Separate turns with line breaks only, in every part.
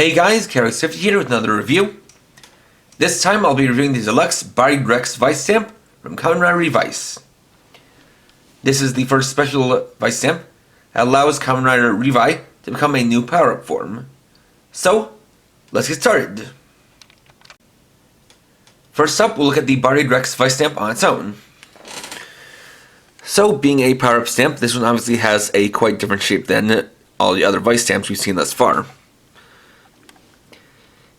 Hey guys, Carrot50 here with another review. This time I'll be reviewing the deluxe Buried Rex Vice stamp from Kamen Rider Revice. This is the first special Vice stamp that allows Kamen Rider Revice to become a new power-up form. So, let's get started. First up, we'll look at the Buried Rex Vice stamp on its own. So, being a power-up stamp, this one obviously has a quite different shape than all the other Vice stamps we've seen thus far.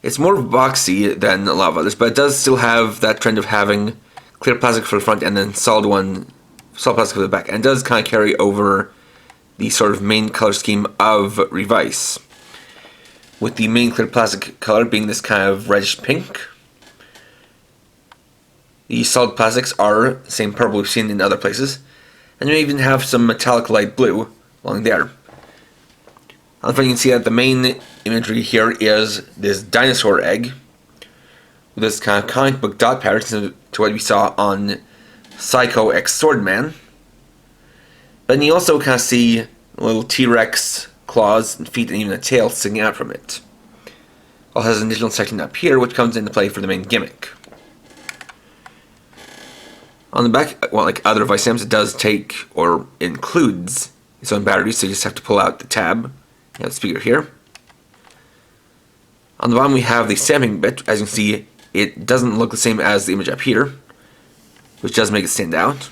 It's more boxy than a lot of others, but it does still have that trend of having clear plastic for the front and then solid plastic for the back, and it does kind of carry over the sort of main color scheme of Revice, with the main clear plastic color being this kind of reddish pink. The solid plastics are the same purple we've seen in other places, and you even have some metallic light blue along there. On the front you can see that the main imagery here is this dinosaur egg with this kind of comic book dot pattern to what we saw on Psycho X Swordman. But then you also kind of see little T-Rex claws and feet and even a tail sticking out from it. Also has an additional section up here which comes into play for the main gimmick. On the back, well, like other Vice stamps, it does take or includes its own battery, so you just have to pull out the tab. You have the speaker here. On the bottom we have the stamping bit. As you can see, it doesn't look the same as the image up here, which does make it stand out.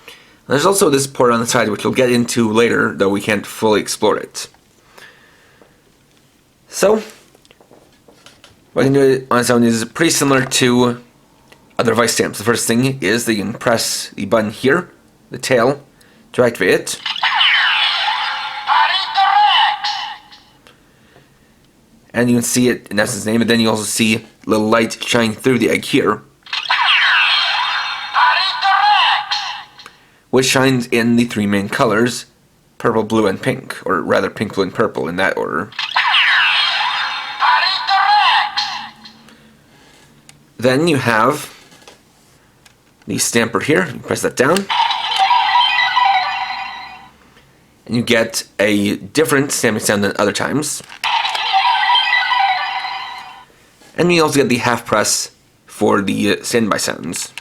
And there's also this port on the side which we'll get into later, though we can't fully explore it. So, what you can do on its own is pretty similar to other Vice stamps. The first thing is that you can press the button here, the tail, to activate it. And you can see it, and that's its name, and then you also see a little light shining through the egg here, which shines in the three main colors, purple, blue, and pink, or rather pink, blue, and purple in that order. Then you have the stamper here. You press that down, and you get a different stamping sound than other times. And you also get the half press for the standby sounds.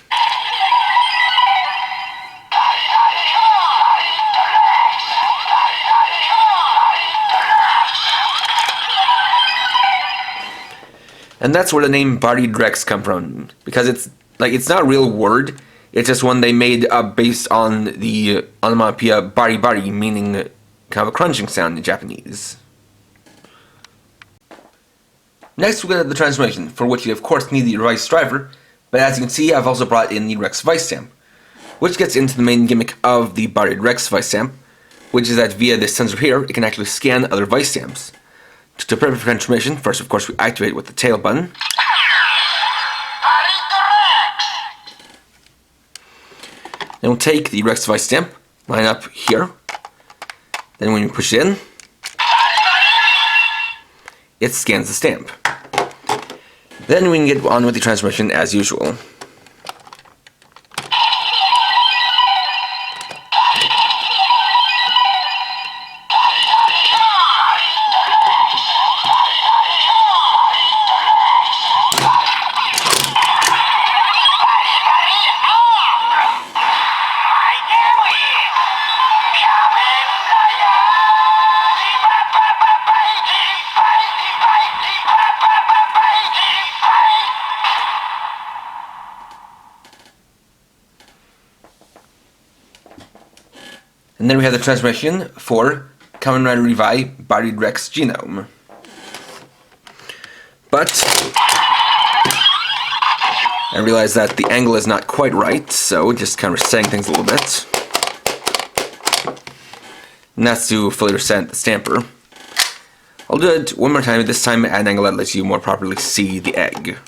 And that's where the name Buried Rex come from, because it's not a real word. It's just one they made up based on the onomatopoeia bari bari, meaning kind of a crunching sound in Japanese. Next we'll get at the transformation, for which you of course need the Revice driver, but as you can see I've also brought in the Rex Vice stamp, which gets into the main gimmick of the Buried Rex Vice stamp, which is that via this sensor here it can actually scan other Vice stamps. To prepare for transformation, first of course we activate it with the tail button. Then we'll take the Rex Vice stamp, line up here, then when you push it in, it scans the stamp. Then we can get on with the transformation as usual. And then we have the transformation for Kamen Rider Revice Buried Rex Genome. But I realize that the angle is not quite right, so just kind of resetting things a little bit. And that's to fully reset the stamper. I'll do it one more time, this time at an angle that lets you more properly see the egg.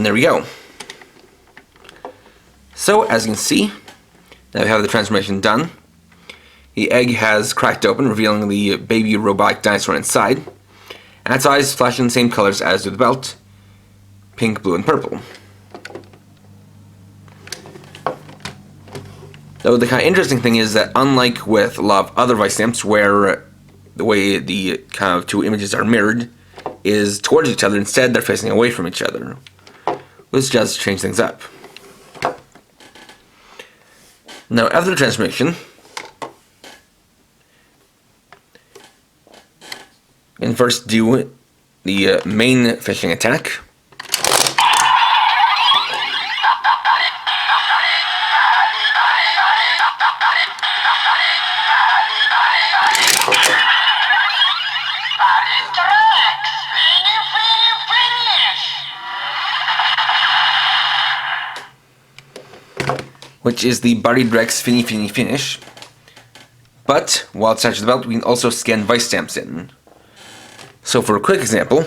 And there we go. So, as you can see, now we have the transformation done. The egg has cracked open, revealing the baby robotic dinosaur inside. And its eyes flash in the same colors as do the belt: pink, blue, and purple. Though the kind of interesting thing is that, unlike with a lot of other vice stamps where the way the kind of two images are mirrored is towards each other, instead they're facing away from each other, which does change things up. Now, after the transformation, we can first do the main fishing attack. Which is the Buried Rex Finish. But while it's attached to the belt, we can also scan vice stamps in. So for a quick example, we'll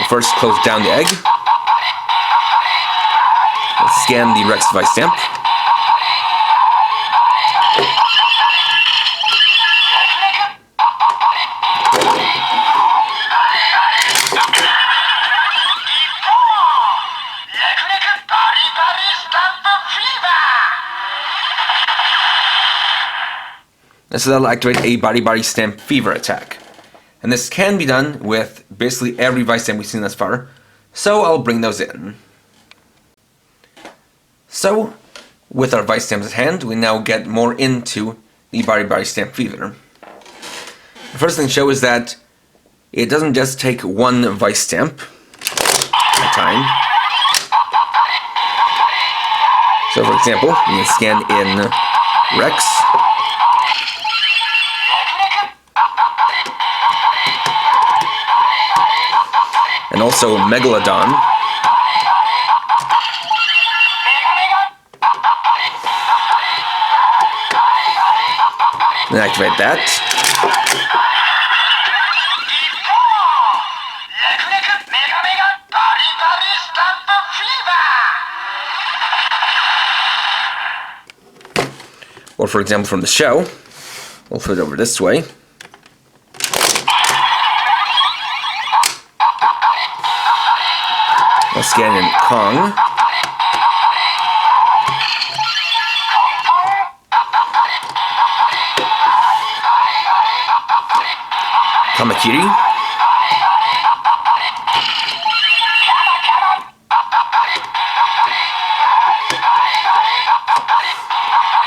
first close down the egg. We'll scan the Rex vice stamp. And so that'll activate a Bari Stamp Fever attack. And this can be done with basically every vice stamp we've seen thus far, so I'll bring those in. So, with our vice stamps at hand, we now get more into the Bari Stamp Fever. The first thing to show is that it doesn't just take one vice stamp at a time. So for example, we can scan in Rex, and also Megalodon, and activate that. Or for example from the show, we'll flip it over this way. We'll scan in Kong. Kamakiri.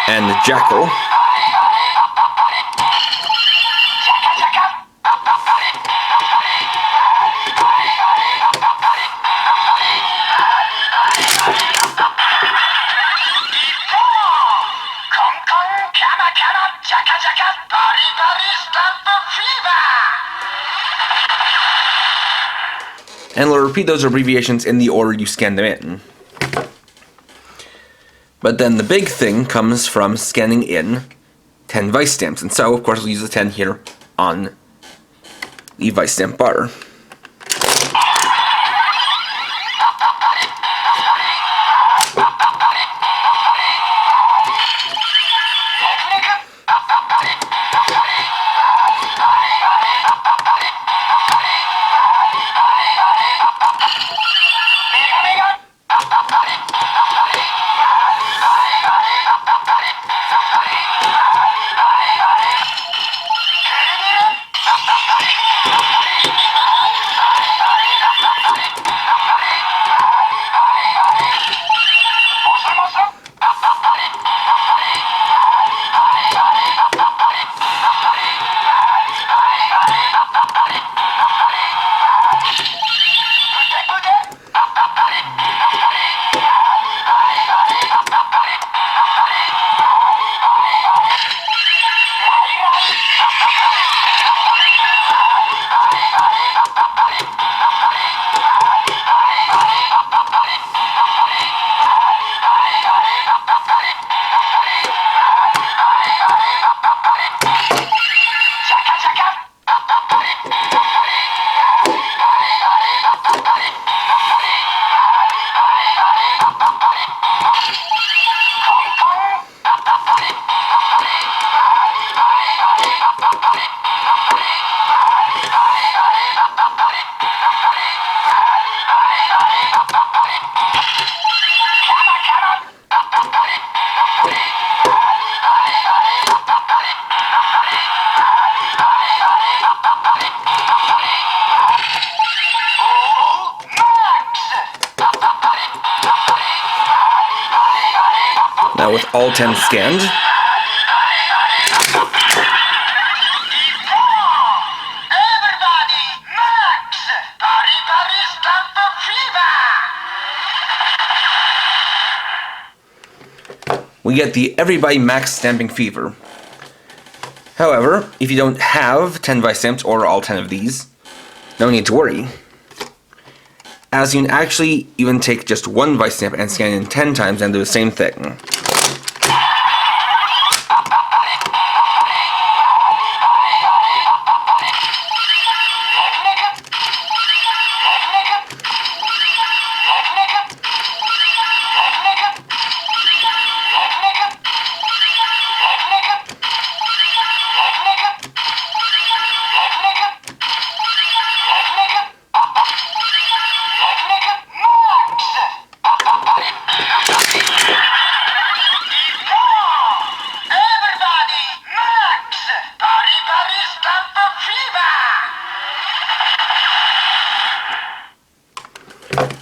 And Jackal. And we'll repeat those abbreviations in the order you scan them in. But then the big thing comes from scanning in 10 vice stamps. And so, of course, we'll use the 10 here on the vice stamp bar. Now with all 10 scanned, we get the Everybody Max Stamping Fever. However, if you don't have 10 vice stamps or all 10 of these, no need to worry, as you can actually even take just one vice stamp and scan it 10 times and do the same thing.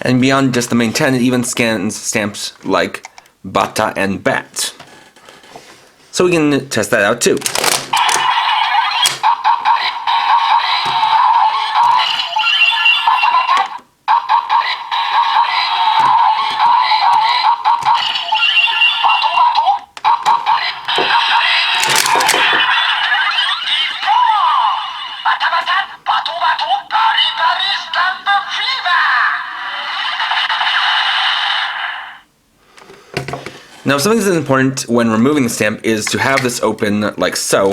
And beyond just the main 10, it even scans stamps like Bata and Bat. So we can test that out too. Now, something that's important when removing the stamp is to have this open like so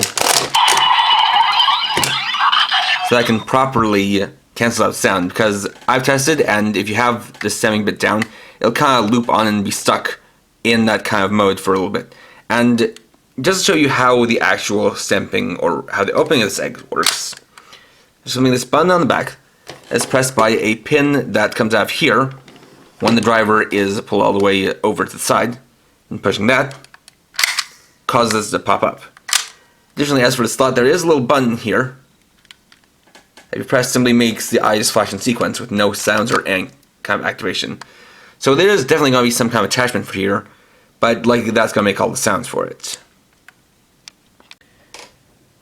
I can properly cancel out sound, because I've tested, and if you have this stamping bit down, it'll kind of loop on and be stuck in that kind of mode for a little bit. And just to show you how the actual stamping, or how the opening of this egg works, there's something this button on the back is pressed by a pin that comes out of here when the driver is pulled all the way over to the side. And pushing that causes this to pop up. Additionally, as for the slot, there is a little button here. If you press, simply makes the eyes flash in sequence with no sounds or any kind of activation. So there is definitely going to be some kind of attachment for here, but likely that's going to make all the sounds for it.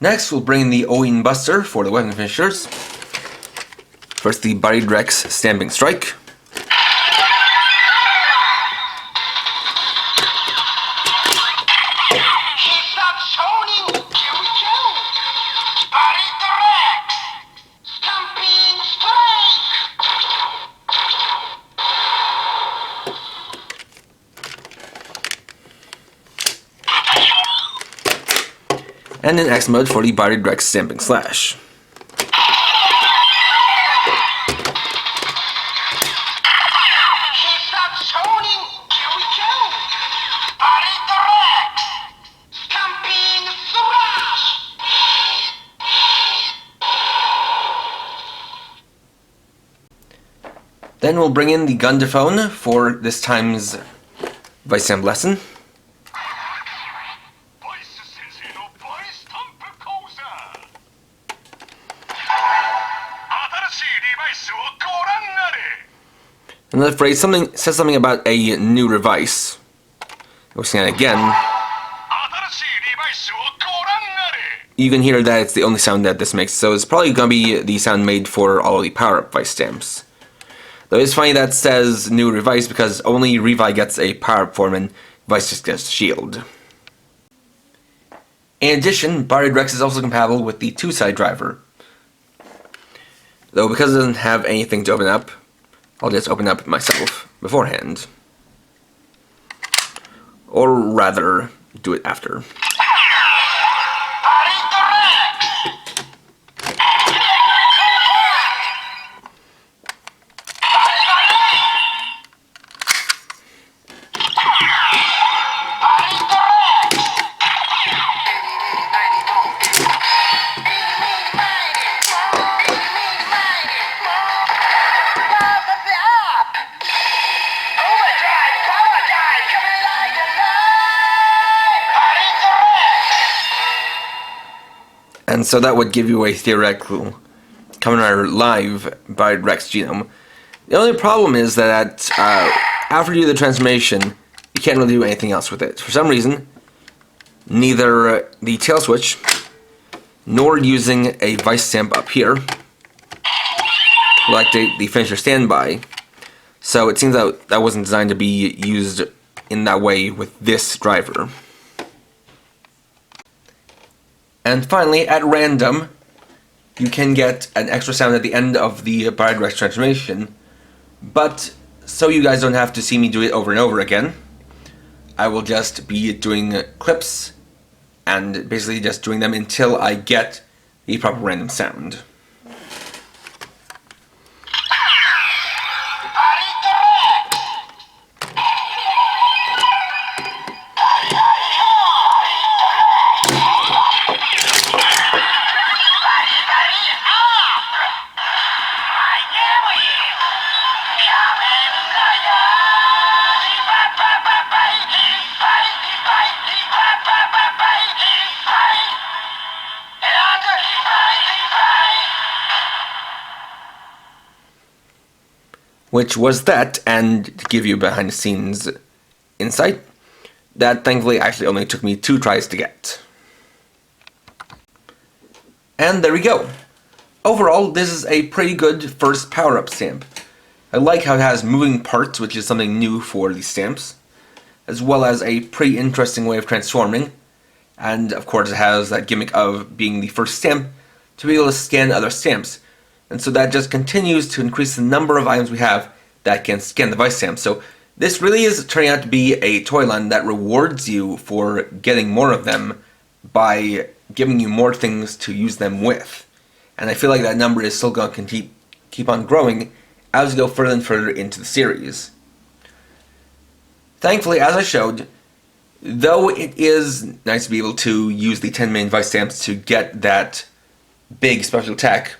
Next, we'll bring in the Owen Buster for the weapon finishers. First, the Buried Rex Stamping Strike. And in X mode for the Buried Rex Stamping Slash. Then we'll bring in the Gundaphone for this time's Vice Stamp lesson. And the phrase says something about a new device. We'll sing it again. You can hear that it's the only sound that this makes, so it's probably going to be the sound made for all of the power-up Vice Stamps. Though it's funny that it says new device because only Revi gets a power-up form and Vice just gets shield. In addition, Buried Rex is also compatible with the two-side driver. Though because it doesn't have anything to open up, I'll just open up myself beforehand. Or rather, do it after. And so that would give you a theoretical Kamen Rider Live Buried Rex genome. The only problem is that after you do the transformation, you you can't really do anything else with it. For some reason, neither the tail switch nor using a vice stamp up here will activate the finisher standby. So it seems that that wasn't designed to be used in that way with this driver. And finally, at random, you can get an extra sound at the end of the bidirectional transformation, but so you guys don't have to see me do it over and over again, I will just be doing clips and basically just doing them until I get the proper random sound. Which was that, and to give you behind the scenes insight, that thankfully actually only took me 2 tries to get. And there we go. Overall, this is a pretty good first power-up stamp. I like how it has moving parts, which is something new for these stamps, as well as a pretty interesting way of transforming, and of course it has that gimmick of being the first stamp to be able to scan other stamps. And so that just continues to increase the number of items we have that can scan the vice stamp. So this really is turning out to be a toy line that rewards you for getting more of them by giving you more things to use them with. And I feel like that number is still going to keep on growing as we go further and further into the series. Thankfully, as I showed, though it is nice to be able to use the 10 main vice stamps to get that big special attack,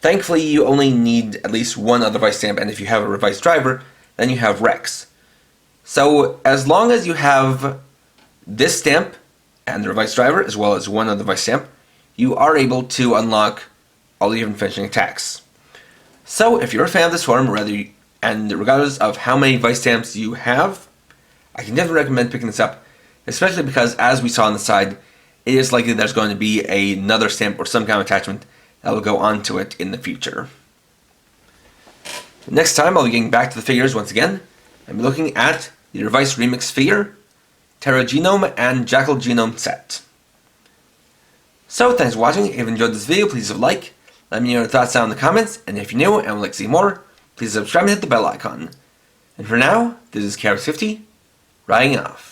thankfully, you only need at least one other vice stamp, and if you have a revice driver, then you have Rex. So, as long as you have this stamp and the revice driver, as well as one other vice stamp, you are able to unlock all the different finishing attacks. So, if you're a fan of this form, and regardless of how many vice stamps you have, I can definitely recommend picking this up, especially because, as we saw on the side, it is likely there's going to be another stamp or some kind of attachment that will go onto it in the future. Next time I'll be getting back to the figures once again, and be looking at the Revice Remix figure, Terra Genome, and Jackal Genome set. So thanks for watching. If you enjoyed this video, please leave a like, let me know your thoughts down in the comments, and if you're new and would like to see more, please subscribe and hit the bell icon. And for now, this is Chaos50, riding off.